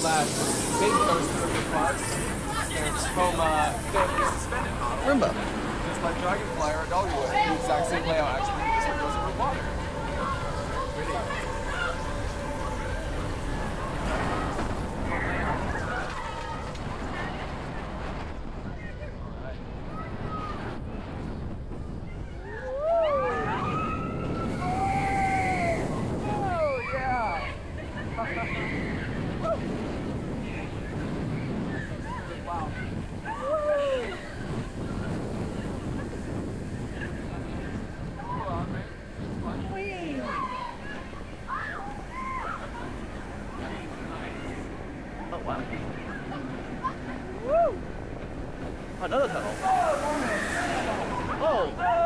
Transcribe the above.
slash big coaster plus. There's Vekoma family suspended model. Roomba. Just like Dragonfly or Dollywood. The exact same layout actually. This one goes over water. Pretty. Another tunnel. Oh!